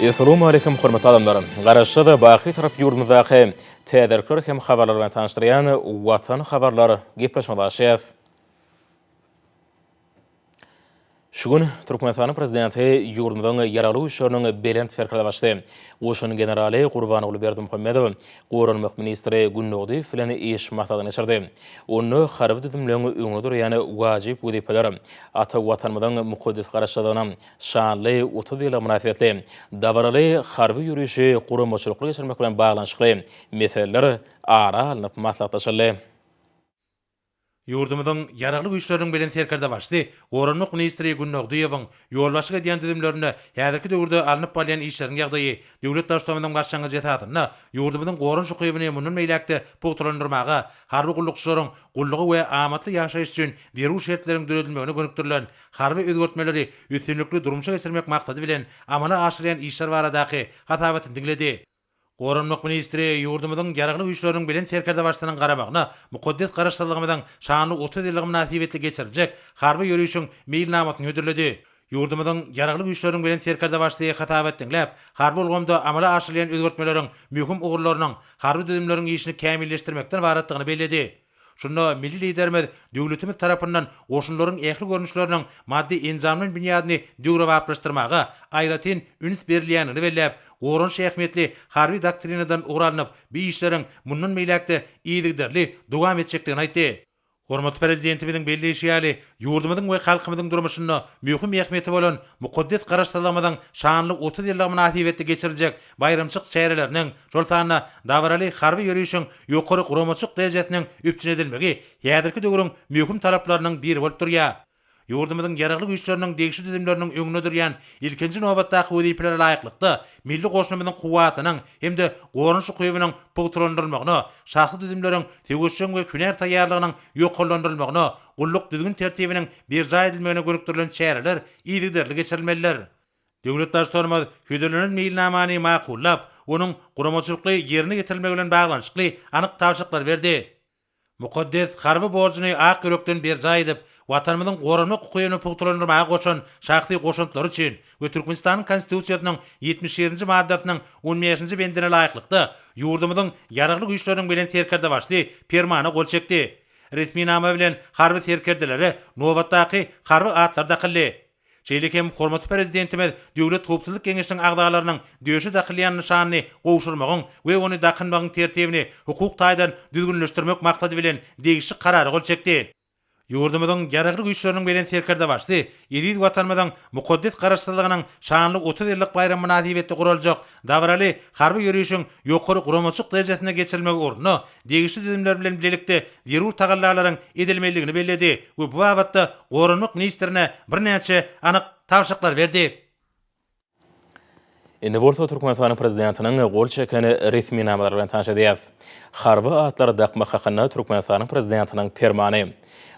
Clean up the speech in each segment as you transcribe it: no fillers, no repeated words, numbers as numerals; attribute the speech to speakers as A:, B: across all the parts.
A: Assalamu alaikum hurmatly adamlar. Garaşda baqi tarap yurdumuzdaky täderkler hem habarlar bilen tanışdyrýan Watan habarlary gepleşmekdeşiz. Şugun Türkmenistan prezidenti yurdumuzdan yaralı işlerinin belent ferkale başladı. Oşun generali Gurbanoğlu Berdimuhammedow, Gorunmak ministri Günnogdy filan iş maksadını geçirdi. Onu harbi düzümlüğünü öňüne durýan wajyp wezipeler, ata watanymyzyň mukaddes garaşlaryna şanly 30 ýyla münasibetli dabaraly harbi ýürüşi guramaçylykly geçirmek bilen baglanşykly meseleler ara alınıp maslahatlaşyldy.
B: Yurdumyzyň ýaragly güýçleriň bilen serkerde başdy. Gorunmak ministri Günnogdyýewiň ýolbaşyga diýen düzümlerine häzirki döwürde alınıp bolýan işleriň ýagdaýy döwlet başçylygynyň başlangyç etatyna yurdumyzyň gorun şukybyny munun meýlekde pugturandyrmaga, harby gullukçylaryň gullugy we amatly ýaşaýyş üçin beru şertleriň döredilmegine gönükdirilen harby özgertmeleri üstünlikli durumça geçirmek maksady bilen amala aşyrýan işler baradaky hatabatyny diňledi. Gorunmak ministri yurdumyzyň ýaragly güýçleriň bilen serkerde başlanan garamagyna mukaddes garaşdyrlygymyzyň şany 30 ýyllyk münasibetli geçirjek harby ýürüşiň meýilnamasyny ödürledi. Yurdumyzyň ýaragly güýçleriň bilen serkerde başlaýan hatabat diňläp, harby bolgamda amala aşyrýan özgertmeleriň mühim ugurlarynyň harby düzümleriň işini kämilleşdirmekden baratdygyny bellädi. Şunda milli liderimiz döwletimiz tarapyndan oşunlaryň ähli görnüşleriniň maddi enjamynyň binýadyny döwre baplaşdyrmaga aýratyn üns berilýänini belläp, gorun şähmetli harby doktrinadan ugralanyp bu işleriň mundan meýlekde iýdigderli dowam etjekdigini aýtdy. Hormatly prezidentimiziň belleşi ýaly yurdumyzyň we halkymyzyň durmuşyna mühim ähmeti bolan mukaddes garaşdyrlygymyzyň şanly 30 ýyllyk münasibetli geçiriljek bayramçyk şäherleriniň şol sanyna dabaraly harby ýürüşiň ýokary guramaçyk derejesiniň üpçün edilmegi häzirki döwrüň mühim talaplarynyň biri bolup durýar. Yurdumyzyň ýaragly güýçleriniň degişli düzümleriniň öňüne durýan ilkinji nowatdaky wezipeleri laýyklykda milli goşunymyzyň kuwatynyň hemde gorun şukybynyň pugturandyrylmagyna, şahsy düzümleriň tegeşçiň we küner taýýarlygynyň ýoklandyrylmagyna, gulluk düzgün tertibiniň bir jaý edilmegine gönükdirilen şäherler iýdigderli geçirilmeliler. Döwlet başçylygymyz hüdürlenen meýilnamany makullap, onuň guramaçylykly ýerine getirilmegi bilen baglanşykly anyk tawşyklar berdi. Mukaddes harby borjyny ak ýörekden bir jaý edip, watanymyzyň gorunmak hukukyny pugturandyrmaga goşan şahsy goşuntlar üçin we Türkmenistanyň konstitusiýasynyň 77-nji maddasynyň 15-nji bendine laýyklykda yurdumyzyň ýaragly güýçleriň bilen serkerde başdy permana gol çekdi. Resmi nama bilen harby serkerdelere nowatdaky harby atlar dakylly. Şeýlekem hormatly prezidentimiz döwlet howpsuzlyk keňeşiniň agdalarynyň döşe dakylýan nyşanyny gowşurmagyň we ony dakynmagyň tertibini hukuk taýdan düzgünleşdirmek maksady bilen degişli karary gol çekdi. Yurdumyzyň ýaragly güýçleriniň bilen serkerde başdy. Ýedi watanymyzyň mukaddes garaşdyrlygynyň şanly 30 ýyllyk bayram münasibetli guraljak dabaraly harby ýürüşiň ýokary guramaçyk derejesine geçirilmegi ornuny degişli düzümler bilen bilelikde ýerur tagallalaryň edilmeligini belledi we bu babatda gorunmak ministrine birnäçe anyk tawşyklar berdi.
A: Indi bolsa Türkmenistan prezidentiniň gol çekeni resmi namalar bilen tanışdyrýas. Harby atlar dakmak hakyna Türkmenistan prezidentiniň permany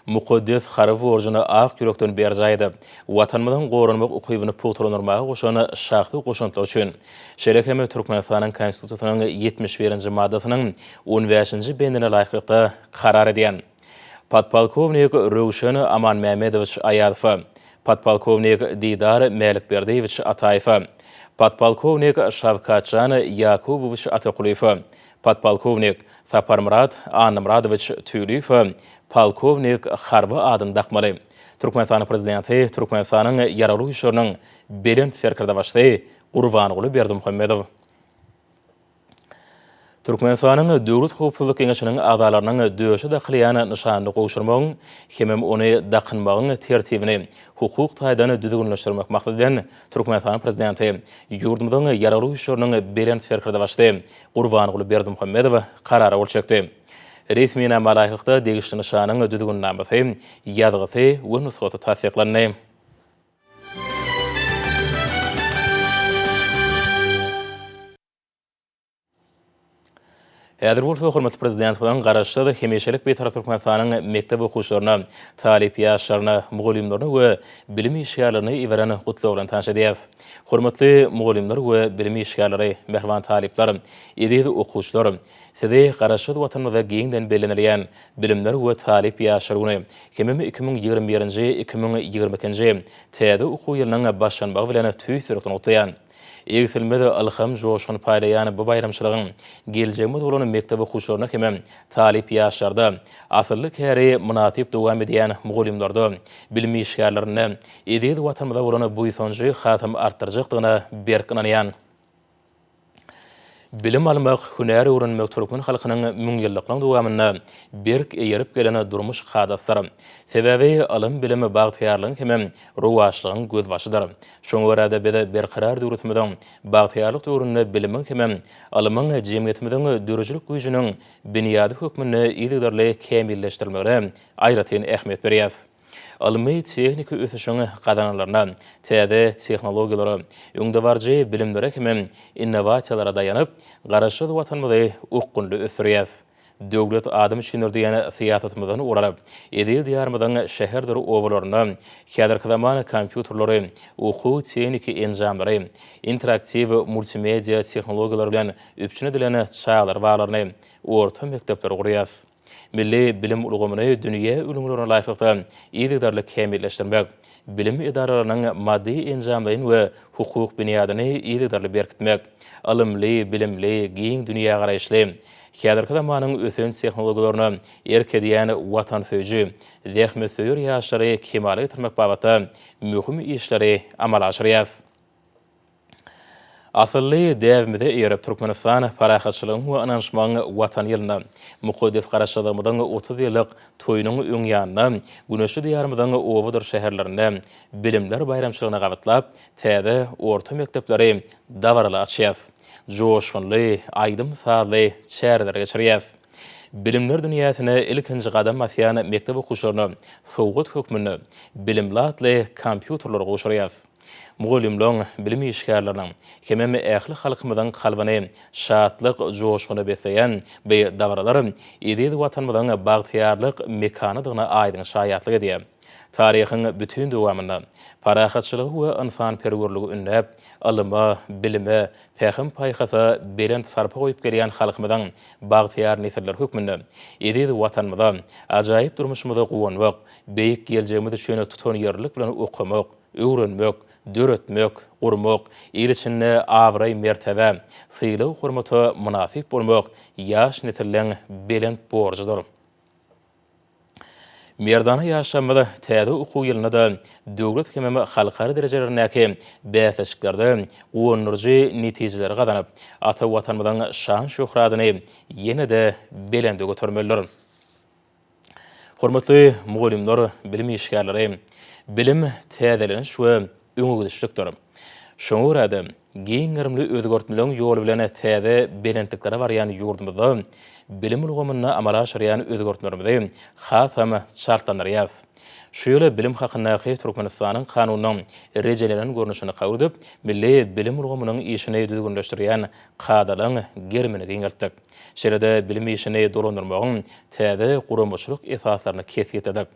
A: mukaddes harby borjyny ak ýörekden berjaý edip, watanymyzyň gorunmak ukybyny pugturandyrmaga goşan şahsy goşuntlar üçin şerekeme Türkmenistanyň konstitusiýasynyň 71-nji maddasynyň 15-nji bendine laýyklykda karar edýän. Podpolkovnik Röwşen Aman Mehmedowich Aýazow, podpolkovnik Didar Melikberdiýewich Ataýew, podpolkovnik Şavkatjan Yakubowich Atakuliýew, podpolkovnik Saparmurat Anamradowich Tüliýew, polkovnik harby adyn dakmaly. Türkmenistan prezidenti Türkmenistanyň ýaragly güýçleriniň belent serkerde başlady Gurbanoğlu Berdimuhammedow. Türkmenistanyň döwlet howpsuzlyk keňeşiniň agdalarynyň döşe dakylýan nyşanyny gowşurmagyň hemem ony dakynmagyň tertibini hukuk taýdan düzgünleşdirmek maksady bilen Türkmenistan prezidenti yurdumyzyň ýaragly güýçleriniň belent serkerde başlady Gurbanoğlu Berdimuhammedow karary gol çekdi. Resmi nama laýyklykda degişli nyşanyň düzgünlenmesi, ýazgysy we nusgaty tasdiqlandy. Häzir bolsa hormatly prezident bilen garaşdy hemeşelik betarap Türkmenistanyň mektep okuwçylaryna, talip ýaşlaryna, mugallimlerine we bilim işgärlerini iweren gutlaw bilen tanışdyrýas. Hormatly mugallimler we bilim işgärleri, mehriban talipler, edip okuwçylar, sizi garaşdy watanymyzda giňden bellenilýän bilimler we talip ýaşlaryny hemem 2021-nji 2022-nji täze okuw ýylynyň başlanmagy bilen tüýsürükden gutlaýan. Egsilmede alham joşgun paylayan bu bayramçılığın geljegmede bolan mektebe huşuruna kemem talip yaşarda asırlı kere münasip dowam edýän mugallimlarda bilmi işgärlerini edil watanmada bolan bu sonjy hatam artdyrjakdygyna berkinanýan. Bilim almak, hünär öwrenmek Türkmen halkynyň müňýyllyklaryň dowamyna berk eýerip gelene durmuş hadatsar. Sebebi alym bilimi bagtyarlygyň hemem ruwaşlygyň gözbaşydyr. Şoňa görä bede berqarar döwretmeden bagtyarlyk döwründe bilimiň hemem alymyň jemgyýetimiň dörjülük güýjüniň büniýady hökmüne ýygydarly kemilleşdirilmegine aýratyn ähmiýet berýär. Alymy tehnika ösüşüň gadanalaryna, täze tehnologiýalary, öňdebarjy bilimlere hemem innovasiýalara daýanyp, garaşy watanmyzy ukgunly ösürýär. Döwlet adam üçin ýene siýasatymyzdan urarap, edil diýarmydan şäherdir owlaryna, häzirki zamany kompýuterlary, okuw tehnika enjamlary, interaktiw multimedia tehnologiýalary bilen üpçün edilen çağlar baglaryny orta mekdepler gurýar. Milli bilim ulgamyny dünýä ulgamlaryna laýykda ýygydarly kemilleşdirmek, bilim edaralarynyň maddi enjamlaryny we hukuk büniýadyny ýygydarly berkitmek, alymly, bilimli, giň dünýä garaýşly, häzirki zamanyň ösen tehnologiýalaryny erkedýän watansyjy, zähmetseýür ýaşlary kemale getirmek babata möhüm işleri amal aşyrýar. Asılly däwimde ýerip Türkmenistan parahatçylygyň we ananşmagyň watan ýylyna mukaddes garaşdyrmydan 30 ýyllyk toýunyň öňýanyna güneşli diýarmydan owadyr şäherlerine bilimler bayramçylygyna gabatlap, täze orta mektepleri dawarly açýar. Joşgunly, aýdym saly çäreler geçirýär. Bilimler dünýäsine ilkinji gadam asýan mektep okuwçylaryny sowgat hökmüne bilimlatly kompýuterler goşurýar. Mugallimlaryň bilim işgärleriniň hemem ähli halkymyzyň kalbyny şatlyk joşguny besleýän we dawarlar edil watanmyzyň bagtyarlyk mekanydygyna aýdyň şaýatlyk edýär. Taryhyň bütün dowamyny parahatçylygy we insan perwerligi ünnäp, alyma, bilime, pähim paýhasa belent sarpa goýup gelýän halkymyzyň bagtyar nesiller hökmünde edil watanmyda ajaýyp durmuşmyza gowanmak, beýik geljegimiz üçin tutan ýerlik bilen okumak, öwrenmek, döretmek, urmak, ýerçinde awray mertebe, syýlaw hormaty munasip bolmak ýaş nesilleň belent borjydyr. Merdana ýaşamada täze okuw ýylyna da döwlet hemem halkary derejelerindäki bäsleşiklerde gowunurjy netijeler gazanyp, ata watanmyzyň şan şöhratyny ýene-de belende götermelidir. Hormatly mugallimler, bilim işgärleri, bilim täzeleniş we öňügidişlikdir. Şoňa görä giň ýerli özgörtmeleň ýoly bilen täze belentliklere barýan ýurdumyzda bilim ulgamyna amala aşyrýan özgörtmelerimizi hasam şartlandyrýar. Şu ýöle bilim hakyndaky Türkmenistanyň kanunynyň rejelenen görnüşini gawudyp, milli bilim ulgamynyň işini düzgünleşdirýän kadalaň germini giňeltdik. Şeride bilim işini dolandyrmagyň täze guramaçylyk esaslaryny kesýetdik.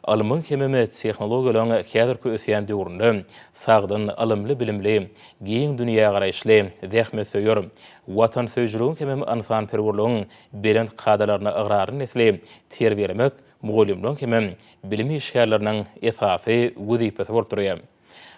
A: Alymyň hememe tehnologiýalaryň häzirki ösýän döwründe sagdyn alymly bilimli, giň dünýä garaýşly, zähmetseýür, watansyjylygyň hemem insan perwerligiň belent kadalaryna ıgrary nesli terbiýelemek mugallimlaryň hemem bilim işgärleriniň esasy wezipesi bolup durýar.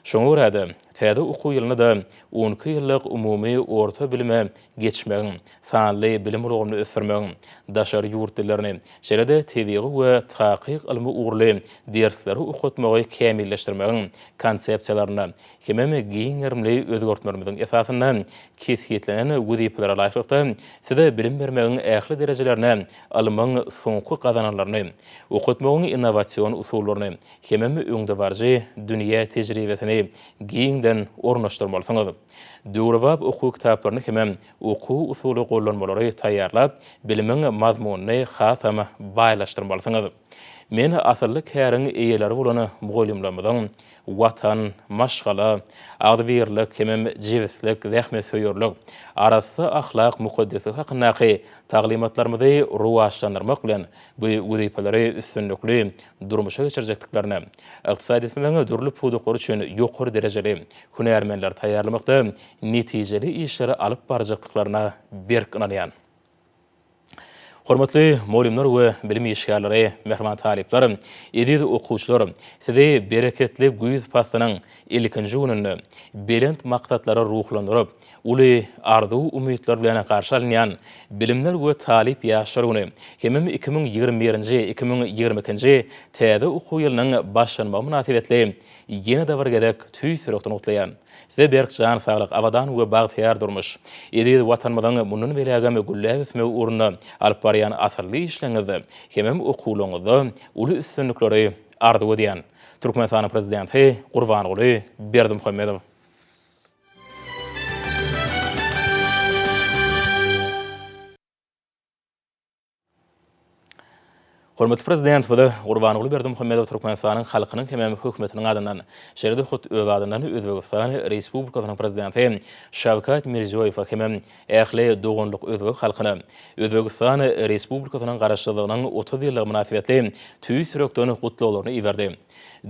A: Şoňa görä täze okuw ýylyna da 12 ýyllyk umumy orta bilime geçmegiň, sanly bilim ulgamyny ösürmegiň, daşary ýurt dillerini, şeride tebigy we takyk ilmi ugrly dersleri okutmagy kemilleşdirmegiň konsepsiýalaryny, hemem giň ýerli özgörtmelerimiziň esasyndan kesýetlenen wezipeleri laýykda size bilim bermegiň ähli derejelerine alymyň soňky gazananlaryny, okutmagyň innowasion usullaryny, hemem öňdebarjy dünýä tejribesini giňden ornaşdyrmalysyňyz. Döwrebap okuw kitaplaryny hemem okuw usuly gollanmalary taýýarlap, bilimiň mazmunyny hasam baýlaşdyrmalysyňyz. Men asylly käriň eýeleri bolan mugallimlaryň watan, maşgala, agdybirlik, hemem jiwislik, zähmetseýürlik, arasy ahlak mukaddesi hakyndaky taglimatlarymyzy ruwaşlandyrmak bilen bu wezipeleri üstünlikli durmuşa geçirjekdiklerini, ykdysadyetimiň dürli puduklary üçin ýokary derejeli hünärmenler taýýarlamakda netijeli işleri alyp barjakdyklaryna berk inanýan. Hormatly molimlar we bilim işgärleri, mehman talipler, edid okuwçylar, sizi bereketli güýz pastynyň ilkinji gününde belent maqsadlara ruhlandyryp, uly arzu umytlar bilen garşy alýan bilimler we talip ýaşlar güni, hemem 2021-nji 2022-nji täze okuw ýylynyň başlanma münasibetli ýene de bir gedek tüýsürekden utlaýan. Size berkcan sağlık, abadan we bagtyar durmuş. Edid watanmadan munun belägäme güllebisme uruna alyp barýan asyrly işleňizde, hemem okuwlaňyzda uly üstünlikleri arzu edýän. Türkmenistanyň prezidenti Gurbanoğlu Berdimuhammedow. Hormatly prezident we Gurbanoğlu Berdimuhammedow Türkmenistanyň halkynyň hemem hökümetiniň adyndan, şeride hut öz adyndan Özbegistan Respublikasynyň prezidenti Şawkat Mirziyoyew hemem ähli dogunlyk özbek halkyna Özbegistan Respublikasynyň garaşdyrylygynyň 30 ýyllyk münasibetli tüýsürekden gutlawlaryny iberdi.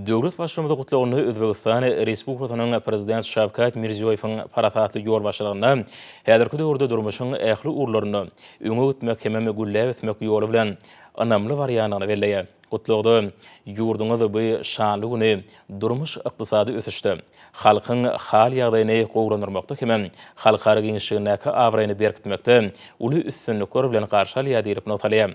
A: Döwlet başçylygyny gutlawlaryny Özbegistan Respublikasynyň prezident Şawkat Mirziyoyewiň paratatly ýol başçylygyna häzirki döwürde durmuşyň ähli urlaryny öňe gitmek hemem güllebismek ýoly bilen anamly barýanyny belleýär. Gutlawda ýurduňyz bu şanly güni durmuş ykdysady ösüşdi. Halkyň hal ýagdaýyny gowrandyrmakda hemem halkara giňişligine awraýny berkitmekde uly üstünlikler bilen garşy alýar diýip notalýar.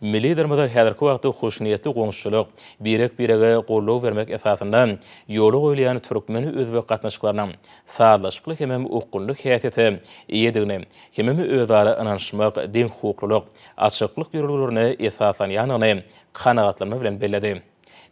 A: Milli dermada häzirki wagtda hoşniýetli goňşulyk, birege gollaw bermek esasynda ýoly goýulýan türkmen özbek gatnaşyklarynyň saarlaşykly hemem ukunlyk häsiýeti ýedigini, hemem özara ynanşmak, din hukuklyk, açyklyk ýörelgilerini esaslanýanyny kanagatlanma bilen belledi.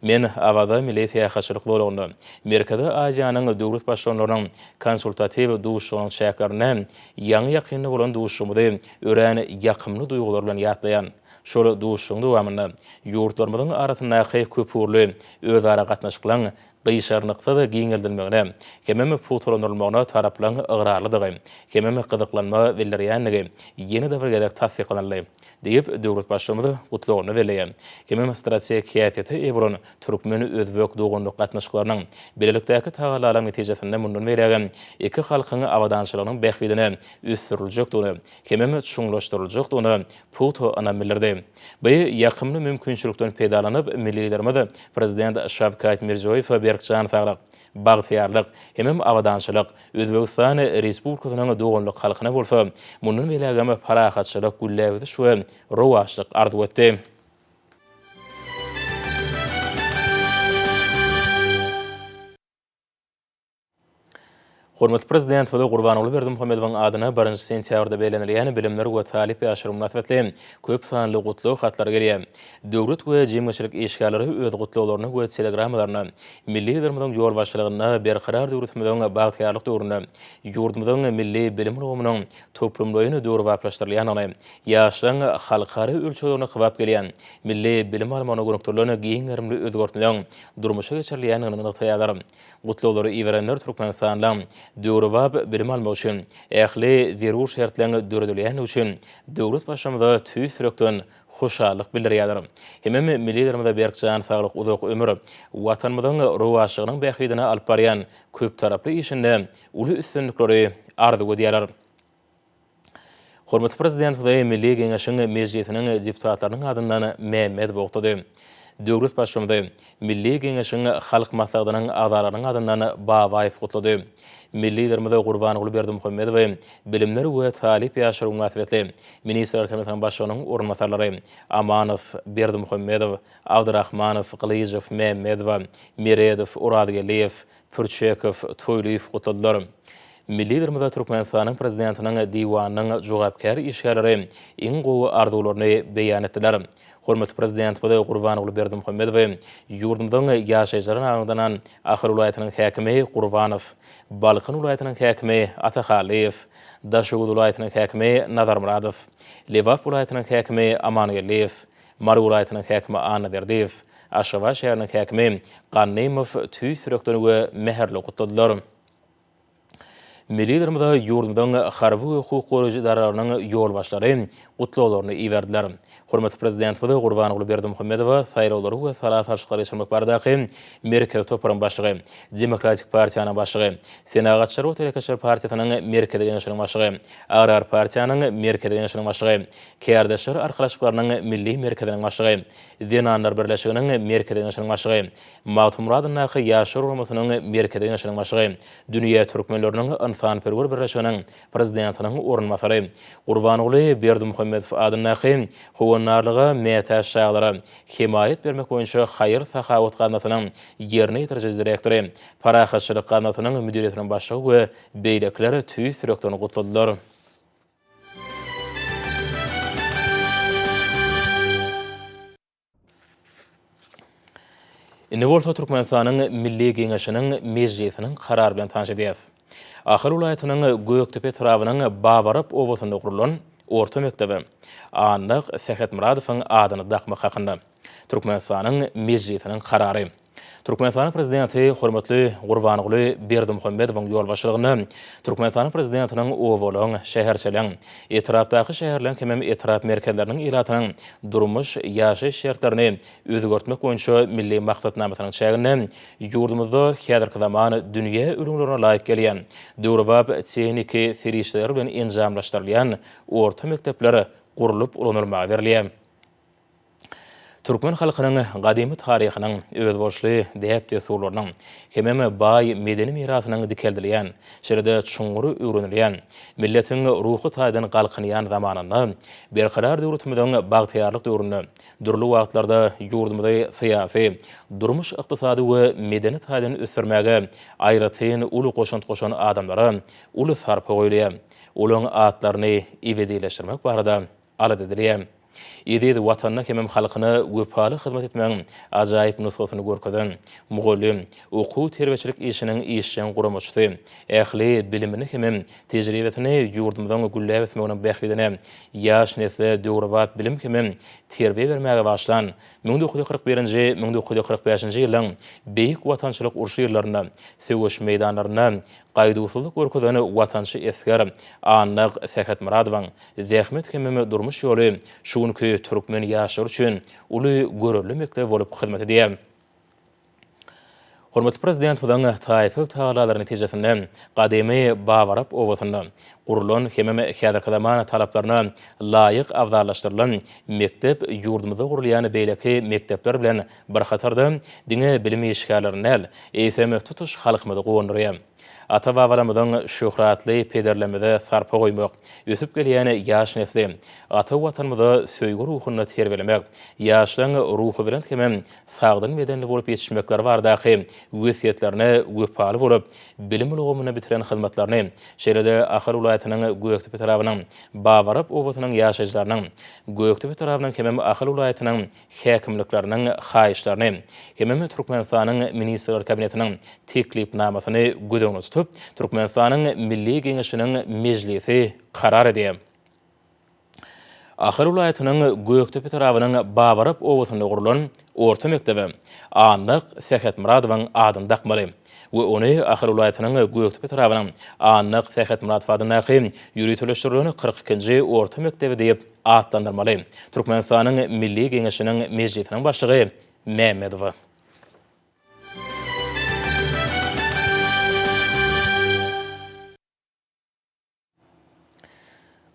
A: Men awada milli tähaçylyk bolugyny, Merkezi Aziýanyň döwlet başçylarynyň konsultativ duşugynyň şäherlerine ýaňy ýakynly bolan duşumy ören ýakymly duýgular bilen ýatlaýan. Şol duşugyň dowamyny ýurtlarymyzyň arasyndaky köpürli özara gatnaşyklaryň gyşarnyksa da giňeldilmegine, hemem futuranylmagyna taraplaryň ygyrarlydygy, hemem gyzyklanma bellerýänligi ýene de bir gedek tasdiqlanýar diýip döwlet başçylygy gutlawlaryny belleýär. Hemem strategik häsiýeti eýburan türkmen özbek dogunlyk gatnaşyklarynyň belelikdäki tagalarlaryň netijesinde mundan berýän iki halkyň awadançylygynyň bähwidine üstüriljekdigini, hemem çuňlaşdyryljakdygyny puto anamillerdi. Bu ýakymly mümkinçilikden peýdalanyp millilerimiz prezident Şawkat Mirziyoyew berkcan sağlyk, bagtyarlyk, hemem awadançylyk Özbegistan Respublikasynyň dogunlyk halkyna bolsa, munun belägäme parahatçylyk güllebisi şu rowaşlyk arzu etdi. Hormatly prezident we Gurbanoğlu Berdimuhammedowyň adyna 1-nji sentýabrda belenilýän bilimler we talip ýaşary münasibetli köp sanly gutlaw hatlar gelýär. Döwlet we jemgyçilik işgärleri öz gutlawlaryny we telegramlaryny milli dermanyň ýol başçylygyna berkarar döwletimiziň bagtyarlyk döwrüne ýurdumyzyň milli bilim ulgamynyň toplumlaryny döwrü waplaşdyrylýanyny, ýaşlaryň halkary ölçegilerine gybap gelýän milli bilim almany gönükdirlerini giň erimli özgertmeleň durmuşa geçirilýäniňi nyktaýarlar. Gutlawlary iwerenler Türkmenistanyň döwrübab bilim almak üçin, ähli zerur şertlerini döredilýän üçin döwlet başçymyza tüýsürekden hoşallyk bildirýär. Hemem millilerimizde berkcan saglyk, uzak ömür, watanymyzyň rowaşlygynyň bähwidine alyp barýan köp taraply işinde uly üstünlikleri arzu edýärler. Hormatly prezident we Milli Geňeşiň mejlisiniň deputatlarynyň adyndan Mehmet Bogtady. Döwlet başçymyzy Milli Geňeşiň halk maslahatynyň agzalarynyň adyndan Babaýew gutlady. Millilerimize Gurbanoğlu Berdimuhammedow we bilimler we talip ýaşary münasibetli Ministrler Komitetining başçylygynyň orunmasarlary Amanow, Berdimuhammedow, Abdurrahmanow, Glyjew, Mehmedow, Miredow, Uradgeliýew, Pürçekow, Toýluýew gutladylar. Millilerimize Türkmenistanyň prezidentiniň diwanynyň jogapkar işgärleri iň gowy arzularyny beýan etdiler. Hormatly prezident we Gurbanoğlu Berdimuhammedow we ýurdumyzyň ýaşaýjylaryň arasyndan Ahir vilayatynyň häkimi Gurbanow, Balkyn vilayatynyň häkimi Atahalyýew, Daşoğuz vilayatynyň häkimi Nazarmuradow, Lewap vilayatynyň häkimi Amanyýew, Mary vilayatynyň häkimi Anaberdiýew, Aşgabat şäheriniň häkimi Gannymow tüýsürekden we meherli gutladylar. Millilerimizde yurdumdan harby hukuk goruju idaralarynyň ýol başlary gutlawlaryny iýerdiler. Hormatly prezidentimiz Gurbanoğlu Berdimuhammedow saýlawlary we salat aşykary geçirmek baradaky Merkez toparyň başlygy, Demokratik partiýanyň başlygy, Senagatçylar we Telekaçlar partiýasynyň Merkez Geňeşliginiň başlygy, Agrar partiýanyň Merkez Geňeşliginiň başlygy, Käýerdeşler arkalaşyklarynyň Milli Merkeziniň başlygy, Zenanlar Birleşiginiň Merkez Geňeşliginiň başlygy, Mawtumuradyň naky ýaşar uramasynyň Merkez Geňeşliginiň başlygy, Dünýä türkmenläriniň Sanperwer Birleşiginiň prezidentiniň orunmasary, Gurbanoğlu Berdimuhammedow adyny howanarlyga meýete şaýlary himayet bermek boýunça Haýyr Sahawat ganatynyň ýerine ýetirjek direktori, Parahatçylyk ganatynyň müdiretiniň başlygy we beýlekler tüý sürekden gutladylar. Iniworta Türkmenistanyň Milli Geňeşiniň mejlisiniň karary bilen tanış edýäs. Ahir ulaýatynyň Göktepe tarabynyň Babaryp obasynda gurulan orta mektebi anlyk Sehet Muradowyň adyny dakmak hakynda Türkmenistanyň mejlisiniň karary. Türkmenistanyň prezidenti hormatly Gurbanoğlu Berdimuhammedowyň ýol başlygyny Türkmenistanyň prezidentiniň owalyň şäherçiliň etrapdaky şäherleriň hemem etrap merkezleriniň ýeratynyň durmuş ýaşaýyş şertlerini özgörtmek boýunça milli maksatnamasynyň çägini ýurdumyzda häzirki zaman dünýä ölümlerine laýyk gelýän döwrebap tehniki serişler bilen enjamlaşdyrylýan orta mektepler gurulup ulanylmaga berilýär. Türkmen halkynyň gadymy taryhynyň özboşly däpde surlarynyň hemem baý medeni mirasynyň dikeldilýän, şeride çuňgury öwrenilýän, milletiň ruhy taýdan galkynýan zamanynda berkarar döwletimiziň bagtyarlyk döwrüni, durly wagtlarda ýurdumyzda syýasy, durmuş ykdysady we medeni taýdan ösürmäge aýratyn uly goşan adamlara uly sarpa goýulýar. Olaň atlaryny ebedileşdirmek barada alad edilýär. Ýedi watanyna hemem halkyna wepaly hyzmat etmeň ajaýyp nusgatyny görkezän mugallim, okuw terbiýeçilik işiniň işçiň guramaçysy, ähli bilimini hemem tejribesini ýurdumyzyň gülläp etmegine bähledine, ýaş nesle döwrebap bilim hemem terbiýe bermäge başlan 1941-nji 1945-nji ýylyň beýik watançylyk urşy ýyllaryna, söwüş meýdanlaryna gaýdusuzlyk görkezeni watançy esker anlyk Sehet Muradowyň zähmet hemem durmuş ýoly şuňky türkmen ýaşar üçin uly görürli mektep bolup hyzmat edýär. Hormatly prezident bilen taýyfyl taýyarlar netijesinde gadymy Babaryp obasynda gurulan hemem häzirki zaman talaplaryna laýyk awdarlaşdyrylan mektep ýurdumyzda gurulýan beýleki mektepler bilen bir hatarda diňe bilim işgärlerini eýsem tutuş halkymyzy gowandyrýar. Ata-babalarymyzyň şöhratly pederlemede sarpa goýmak, ösüp gelýän ýaş nesli, ata watanymyza söýgü ruhuny terbiyelemek, ýaşlaryň ruhy bilen hemem sagdyn medenli bolup ýetişmekler bardaky wesiýetlerine wepaly bolup, bilim ulgamyny bitiren hyzmatlaryny şeýle Ahir ulaýatynyň Göktepe tarabynyň Babaryp obasynyň ýaşaýjylarynyň, Göktepe tarabynyň hemem Ahir ulaýatynyň häkimlikleriniň haýyşlaryny, hemem Türkmenistanyň ministrler kabinetiniň teklipnamasyny gödöňe tutup, Türkmenistanyň Milli Geňeşiniň mejlisi karar edýär. Ahir ulaýatynyň Göktepe tarabynyň Babaryp obasynda gurulan orta mektebi anlyk Sehet Muradowyň adyny dakmaly we ony Ahir ulaýatynyň Göktepe tarabynyň anlyk Sehet Muradow adyny ýürütüleşdirilýän 42-nji orta mektebi diýip adlandyrmaly. Türkmenistanyň Milli Geňeşiniň mejlisiniň başlygy Mehmedow.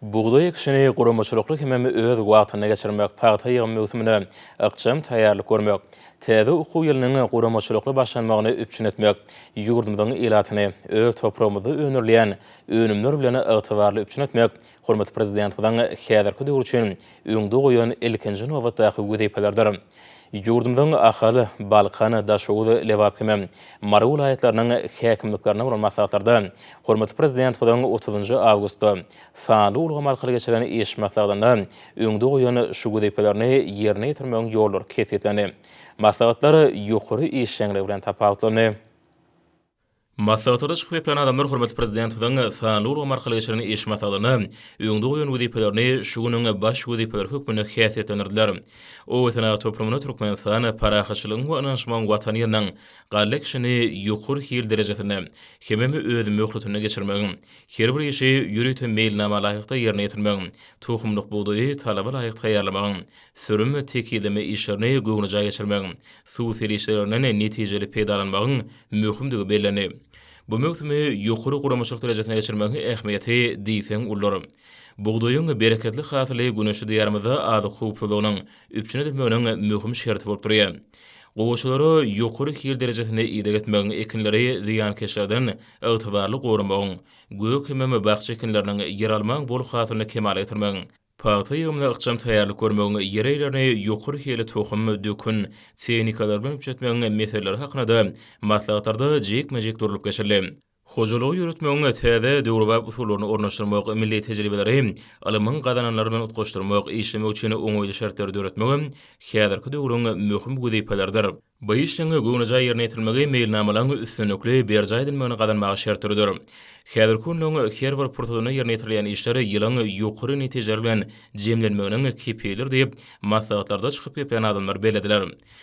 A: Buğday ekşini guramaçylykly hemem öz wagtyny geçirmek, paýta ýygyň mewsümine ykjam taýýarlyk görmek, täze okuw ýylynyň guramaçylykly başlanmagyny üpçün etmek, ýurdumyzyň elatyny, öz toprağymyzy önürleýän önümler bilen ygtybarly üpçün etmek, hormatly prezident bilen häzirki döwür üçin öňde goýan ilkinji nowatdaky wezipelärdir. Ýurdumyzyň ahaly Balkany, Daşowy, Lewap hemem Mary welaýatlarynyň häkimliklerine bolan maslahatlarda hormatly prezident bilen 30-njy awgustda sanly ulgamalyk geçiren iş maslahatlaryndan öňde goýan şu wezipelerini ýerine ýetirmegiň ýollary kesýetlendi. Maslahatlar ýokary iş şeňleri bilen tapawutlany. Maslahatda çıkıp plan adamlar hormatly prezidentiň sanly urgam arkaly geçiren iş matadyny, öňde goýan wezipelerini şu günüň baş wezipeler hökmüne häsiýetlendirdiler. O wetana toplumyny Türkmenistan parahaçylygyň we anşmaň watany ýeriniň gallek şini ýokary hil derejesine, hememi öz möhletine geçirmegi, her bir işi ýürüten meýilnama laýykda ýerine ýetirmegi, tohumlyk buğdaýy talaba laýyk taýýarlamagi, sürüm tekileme işlerini göwnüje geçirmegi, suw serişleriniň netijeli peýdalanmagyň möhümdigi bellenip bu möhümi ýokary guramaçylyk derejesine geçirmegi ähmiýeti diýsen ular. Buğdaýyň bereketli hasyly güneşi diýarmyzda azy howpsuzlygynyň üpçüne edilmeginiň möhüm şerti bolup durýar. Gowaçylary ýokary hil derejesine ýyda getmegin ekinleri ziýankeşlerden ygtybarly gorunmagyň, gök hemme bagça ekinleriniň ýer almaň bolup hasylyny kemal getirmegin, paýta ýygymly ykjam taýýarlyk görmegin, ýereýlerini ýokary hili tohum, dökün, çeýnikalar bilen üçetmegin meselleri hakynda maslahatlarda jekmejek durulyp geçirildi. Hojalygy ýürütmegiň täze döwrubap usullaryny ornaşdyrmak, milli tejribeleri, alymyň gadananlary bilen utgaşdyrmak, işlemek üçin oňoýly şertleri döretmek häzirki döwrüň möhüm güýdepelerdir. Bu işleňe göwnüje ýerine ýetirmegi meýilnamalaryň üstünlikli berja edilmegini gadanmagy şertleridir. Häzirki günüň her bir pursudyny ýerine ýetirilýän işleri ýylyň ýokary netijeler bilen jemlenmeginiň kepýelir diýip maslahatlarda çykyp ýapan adamlar belediler.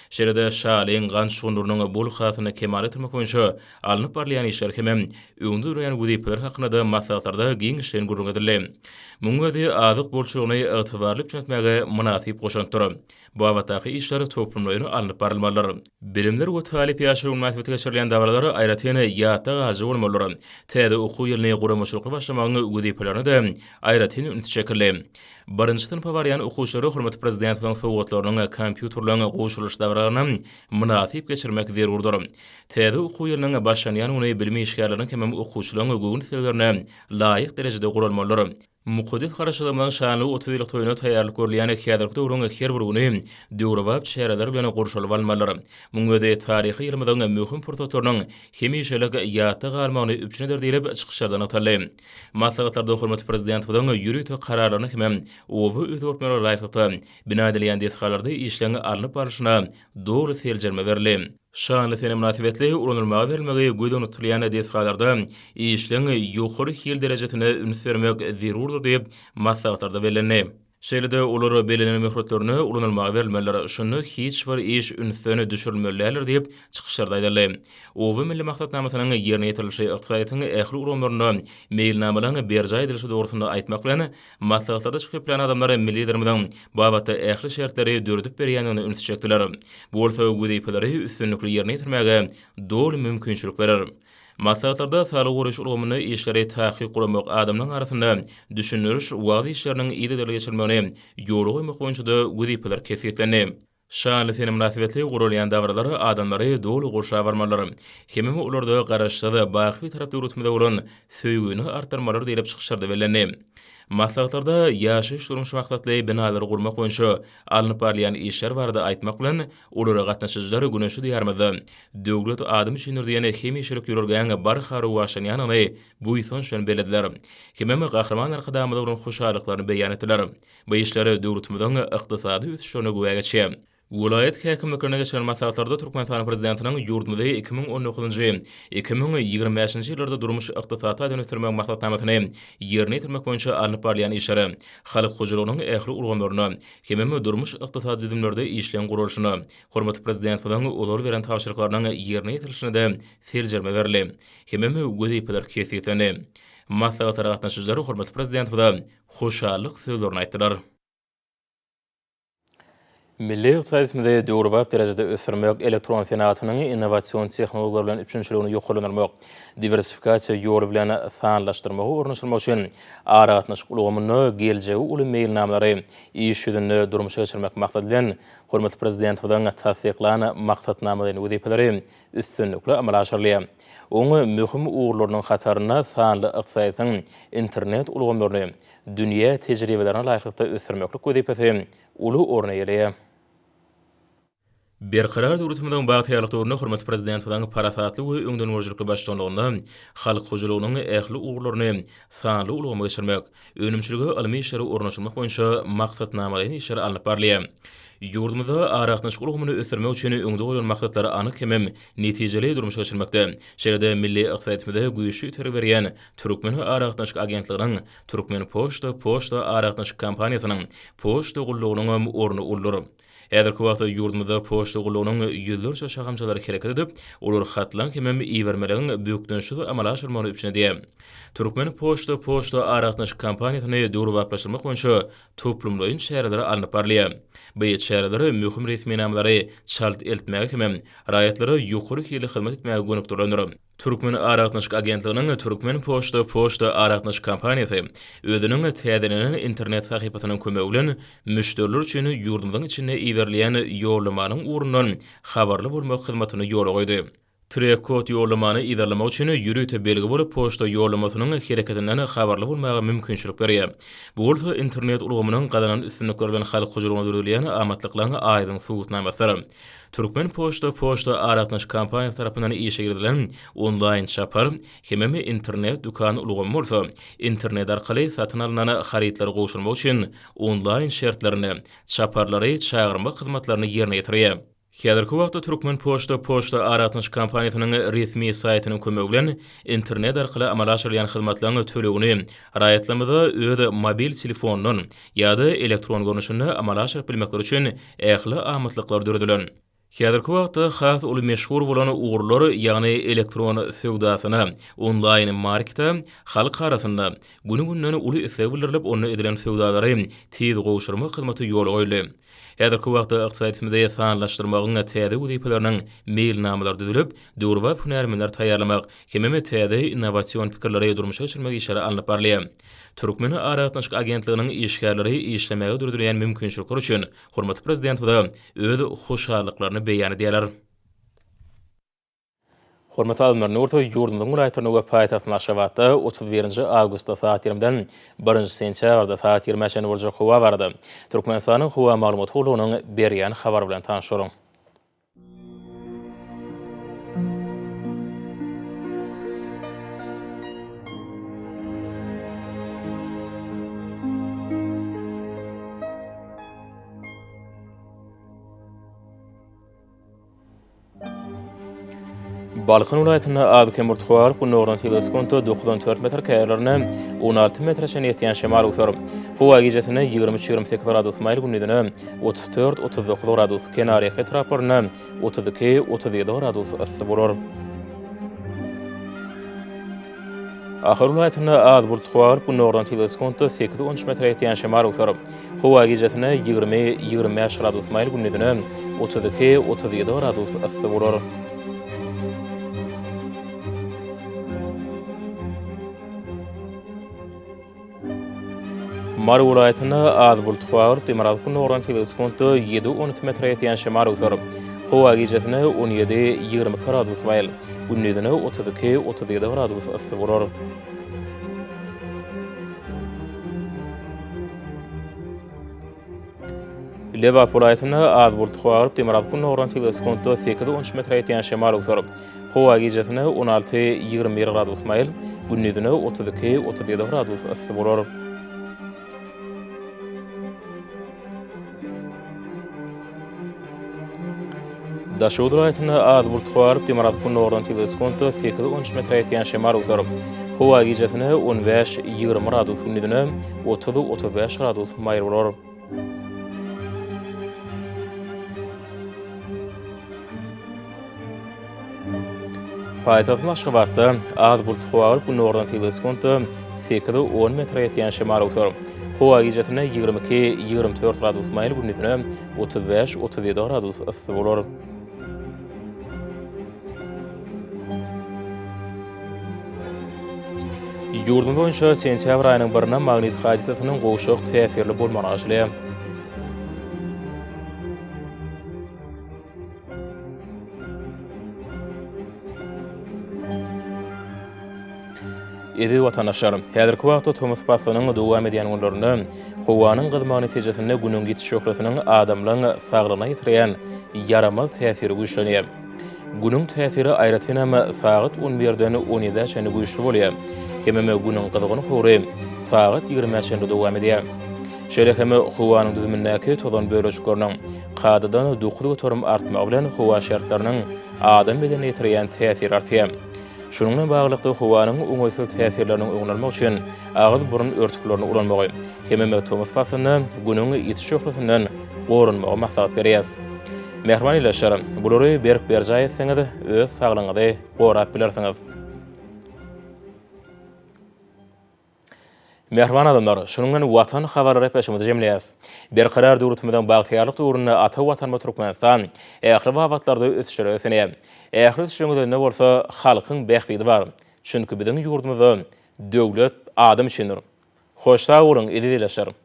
A: Şeride şalyň gan şunurynyň bol hasyny kemal etmek boýunça alınıp barlayan işler hemem öňde durýan güýdepeler hakynda maslahatlarda giň işlerini gurulmadylar. Muňa azyk bolşugyny ygtybarly üçetmege munasyp goşandyr. Bu awatdaky işleri toplumlaryny alınıp barylmalar. Bilimler we talip ýaşaryň münasibeti geçirilýän davralary aýratyny ýatda gazy bolmalar. Täze okuw ýylyny guramaçylyk başlamagyny güýdepelerini de aýratyny ünitçekirler. Birinji sınıfa barýan okuwçylary hormatly prezidentiň sowgatlarynyň kompýuterlaryna goşulyş dawralaryny munasyp geçirmek zerurdur. Täze okuw ýylynyň başlanýan uny bilmi işgärleriň hemem okuwçylaryň göwün sebäplerine laýyk derejede gurulmalar. Muqaddis garaşdyrmagyň şanly 30 ýyllyk toýuna taýýarlyk görülýän häzirki döwrüň her bir güni döwrubap şäherler bilen gorşulyp almalar. Muňa taryhy ýylmyň möhüm pursatlarynyň hemişelik ýatda galmagyny üçine diýilip çykyşlardan atalýar. Maslahatlarda hormatly prezidentiň ýürütme kararlaryny hemem owy özgörtmeler laýykda bina edilýän desgalarda işleňi alınıp barışyna dogry seljerme berilýär. Şanly sene münasibetli ulanylmagy berilmegi göz unutulýan desgalarda işleňi ýokary hil derejesine üns bermek zerurdur diýip maslahatlarda bellenýär. Şeýle-de olary belenen möhretlerini ulanylmagy berilmeler şunu hiç bir iş ünsüne düşürülmeler diýip çykyşlarda aýdyldy. Owy milli maksatnamasynyň ýerine ýetirilişi ykdysadyň ähli uramlaryny meýilnamalaryny berja edilişi dogrusyna aýtmak bilen maslahatlarda çykyp bilen adamlar milliýetlerimiň bu wagtda ähli şertleri dördüp berýänini ünitçekdiler. Bu bolsa güýdepeleri üstünlikli ýerine ýetirmäge dol mümkinçilik berer. Maslahatlarda sağlık uğraş urgamyny işleri tahqiq guramak adamlaryň arasynda düşünürüş wagty işleriniň ýyda geçirmegini ýoly goýmak boýunça da güýdepeler kesýetlenýär. Şanly sene münasibetli gurulýan davralary adamlary dolu gurşa barmalary. Hememi ularda garaşda baky tarap döwletmede bolan söýgüni artdyrmalar diýip çykyşlarda bellenýär. Maslahatlarda ýaşaýyş durmuş wagtly binalary gurmak boýunça alınıp barlayan işler barada aýtmak bilen olara gatnaşyjylar güneşi diýarmyzda döwlet adam üçin ýerine hemişelik ýörelgän bar hary waşanýanyny bu ýson şön belediler. Hememi gahrman arkadamyda bolan hoşalyklaryny beýan etdiler. Bu işleri döwletimiň ykdysady ösüşine güýe geçýär. Vilayet häkimliklerine geçen maslahatlarda Türkmenistan prezidentiniň ýurdumyzda 2019-2025 ýyllarda durmuş ykdysata dönüşdirmek maslahatnamasyny ýerine ýetirmek boýunça alınıp barlayan işleri, halyk hojalygynyň ähli urgamlaryny, hemem durmuş ykdysat düzümlerde işleýän gurulşyny, hormatly prezidentiň ular beren tapşyryklarynyň ýerine ýetirilişine de seljerme berildi. Hemem güýdepeler kesýetlenýär. Maslahatlara gatnaşyjylar hormatly prezidentiň hoşallyk sözlerini aýtdylar. Milli ykdysadyýetimizi döwrubap derejede ösürmek, elektron senatynyň innowasion tehnologiýalary bilen üçinçiligini ýokalanyr, diversifikasiýa ýoly bilen sanlaşdyrmagy ornaşdyrmak üçin ara gatnaşyk ulgamyny geljegi uly meýilnamalary iş ýüzünde durmuşa geçirmek maksat bilen hormatly prezidentiň tasdiklanan maksatnamalaryny wezipelери üstünlikli amal aşyrylýar. Oňa möhüm uğurlarynyň hataryna sanly ykdysadyň internet ulgamlaryny dünýä tejribelerini laýykda ösürmeklik wezipesi uly orna ýeler. Berqarar döwletimiň bagtyrlykdygyna hurmat prezidentiň parasatly we öňden wurjulykly başçylygyny, halk hujulugynyň ähli ugurlaryny sanly ulgamy geçirmek, önümçüligi ilmi işleri ornaşdyrmak boýunça maksatnamalaryny işleri alyp barlýar. Yurdumyzda araqnaşyk ulgamyny ösürmek üçin öňde goýulan maksatlary anyk hemem netijeli durmuşa geçirmekde. Şeýle milli ykdysadymiňda güýçli iter berýän Türkmen Araqnaşyk agentliginiň Türkmen Poçta Araqnaşyk kampaniýasynyň poçta gullugynyň orny uldur. Häzirki wagtda yurdumyzda poçta gullugynyň ýüzlerçe şahamçylary hereket edip, olar hatlan hemem iýermelegiň büýükdenşi amala aşyrmany üçin diýip. Türkmen Poçta Araqnaşyk kampaniýasyny döwrü baplaşdyrmak boýunça toplumdaýyn şäherlere alınıp barlýar. Bu şäherlere möhüm resmi namlary çalt eltmäge hemem raýatlary ýokary hili hyzmat etmäge gönükdirlendir. Türkmen Araqnaşyk agentliginiň Türkmen Poçta Araqnaşyk kampaniýasy özüniň täzelenen internet sahypasynyň kömegi bilen müşteriler üçin ýurdumyň içinde iýerleýän ýollamanyň urundan habarly bolmak hyzmatyny ýola goýdy. Trekot ýollamany iýerlemek üçin ýürüte belgi bolup poçta ýollamasynyň hereketinden habarly bolmagy mümkinçilik berýär. Bu bolsa internet ulgamynyň gadanan üstünlikleri bilen halk hujulugyna döredilýän amatlyklaryň aýdyň subutnamasy. Türkmen Poçta Araqnaşyk kampaniýasy tarapyndan işe girilen onlaýn çapar hemem internet dükany ulgamy bolsa, internet arkaly satyn alynan haritler goşulmak üçin onlaýn şertlerini, çaparlary çağırmak hyzmatlaryny ýerine ýetirýär. Häzirki wagtda Türkmen Poçta Araqnaşyk kampaniýasynyň resmi saýtynyň kömegi bilen internet arkaly amala aşyrylýan hyzmatlaryny tölegini raýatlamada öz mobil telefonunyň ýa-da elektron görnüşini amala aşyryp bilmekler üçin ähli amatlyklar döredilen. Häzirki wagtda has uly meşhur bolan ugurlar ýagny elektron sowdasyna, onlaýn marketde halk arasynda günü-günden uly isleg bildirilip onu edilen sowdalary tez goşurmak hyzmaty ýol goýuldy. Häzirki wagtda ykdysadymiňda sanlaşdyrmagyň täze wezipelerini mail namalary düzülip, döwrü hünärmenler taýýarlamak, hemem täze innowasion pikirleri durmuşa geçirmek işleri alyp barlýar. Türkmen Araqnaşyk agentliginiň işgärleri işlemege durdurýan mümkinçilikler üçin hurmatly prezident öz hoşallyklaryny beýan edýärler. Hormatly adamlar, orta ýurdumyň raýatyny we paýtagyny Aşgabatda 31 awgustda saat 20-den 1 sentýabrda saat 20-de boljak howa bardy. Türkmenistanyň howa maglumat hulugynyň berýän habar bilen tanyşaryň. Balkın vilayatyna Adkemur tuğar bu nordan teleskonto 94 metr kayarlarına 16 metre yetýän şemal uçar. Howa gijetine 23-28 gradus mayl günnüdene 34-39 gradus kenariýa etraparyna 32-37 gradus ıssy bolar. Ahir vilayatyna Adbul tuğar bu nordan teleskonto 8-13 metre yetýän şemal uçar. Howa gijetine 20-25 gradus mayl günnüdene 32-37 gradus ıssy bolar. Mary vilayatyna Adbul tuğar Demiralpyn nordan teleskonto 7-12 metre yetýän şemal uçar. Howa gijetine 17-20 gradus mayl, günnüdene 32-37 gradus ıssy bolar. Lewap vilayatyna Adbul tuğar Demiralpyn nordan teleskonto 8-13 metre yetýän şemal uçar. Howa gijetine 16-21 gradus mayl, günnüdene 32-37 gradus ıssy bolar. Daşow vilayatyna Adbul tuğar Demiralpyn nordan teleskonto 8-13 metre yetýän şemal uçar. Howa gijetine 15-20 gradus günnüdene 30-35 gradus mayl bolar. Paýtagyň Aşgabatda Adbul tuğar bu nordan teleskonto 8-10 metre yetýän şemal uçar. Howa gijetine 22-24 gradus mayl günnüdene 35-37 gradus ıssy bolar. Ýurdum boýunça sentýabr aýynyň 1-nä magnetik hadisasynyň goşak täsirli bolmagy aşylýar. Edi watandaşlar, häzirki wagtda Thomas Passanyň dowam edýän günlerinde howanyň gyzmagy netijesinde günüň gitiş şöhretynyň adamlaryň saglygyna ýetirýän yaramaz täsiri güýçlenýär. Günüň täsiri aýratynama saat 11-den 17-çe güýçli bolýar. Hememe günüň gyzygyny hory saat 20-çe dowam edýär. Şeýle hemme howanyň düzümindäki tozan böreçikleriniň qadadan duqly göterim artmagy bilen howa şartlarynyň adam bedene ýetirýän täsiri artýar. Şununla baglanykda howanyň oňaýsyl täsirleriniň öňlenmek üçin agyz burun örtüklerini ulanmagy, hemme tomus pasyny günüň ýetiş şöhretininden gorunmagy maksat berýär. Mehriban ýaşar, bulary berip berjaýetseňiz öz saglygyňyzy gorap bilersiňiz. Mehriban adamlar, şununla watan habarlary peşimizde jemleýäs. Berqarar döwletimiziň bagtýarlyk döwrüne ata watanma Türkmenistan ähli wagtlarda ösüşleri ösenýär. Ähli ösüşlerinde ne bolsa halkyň bähbidi bar. Çünki biziň ýurdumyzda döwlet adam üçindir. Hoş sag bolun, edil ýaşar.